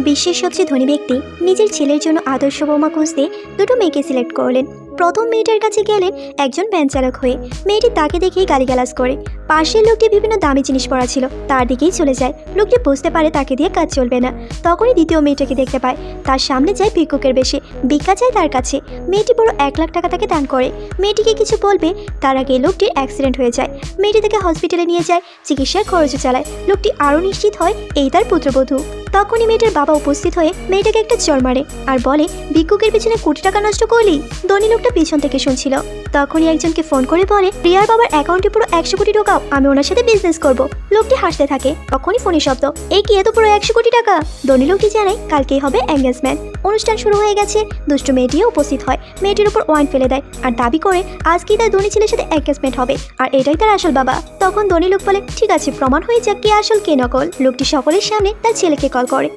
বিশ্বের সবচেয়ে ধনী ব্যক্তি নিজের ছেলের জন্য আদর্শ বৌমা খুঁজতে দুটো মেয়েকে সিলেক্ট করলেন। প্রথম মেয়েটার কাছে গেলেন একজন ভ্যান চালক হয়ে। মেয়েটি তাকে দেখেই গালিগালাজ করে। পাশের লোকটি বিভিন্ন দামি জিনিস পরা ছিল, তার দিকেই চলে যায়। লোকটি বুঝতে পারে তাকে দিয়ে কাজ চলবে না। তখনই দ্বিতীয় মেয়েটাকে দেখতে পায়, তার সামনে যায় ভিক্ষুকের বেশে, ভিক্ষা চায় তার কাছে। মেয়েটি পুরো 1,00,000 টাকা তাকে দান করে। মেয়েটিকে কিছু বলবে তার আগে লোকটির অ্যাক্সিডেন্ট হয়ে যায়। মেয়েটি তাকে হসপিটালে নিয়ে যায়, চিকিৎসার খরচও চালায়। লোকটি আরও নিশ্চিত হয় এই তার পুত্রবধূ। তখনই মেয়েটার বাবা উপস্থিত হয়ে মেয়েটাকে একটা চড় মারে আর বলে, ভিক্ষুকের পিছনে কোটি টাকা নষ্ট করলি। ধনী লোকটা পিছন থেকে শুনছিল। তখনই একজনকে ফোন করে বলে, প্রিয়ার বাবার অ্যাকাউন্টে পুরো 100 কোটি ঢোকাও, আমি ওনার সাথে বিজনেস করব। লোকটি হাসতে থাকে। তখনই ফোনে শব্দ, এই কি এত পুরো 100 কোটি টাকা? ধনী লোকটি জানায় কালকেই হবে এঙ্গেজমেন্ট। অনুষ্ঠান শুরু হয়ে গেছে। দুষ্টু মেয়েটিও উপস্থিত হয়, মেয়েটির উপর ওয়াইন ফেলে দেয় আর দাবি করে আজকেই তার ধনী ছেলের সাথে এঙ্গেজমেন্ট হবে আর এটাই তার আসল বাবা। তখন ধনী লোক বলে, ঠিক আছে, প্রমাণ হয়ে যাক কে আসল কে নকল। লোকটি সকলের সামনে তার ছেলেকে কল করে।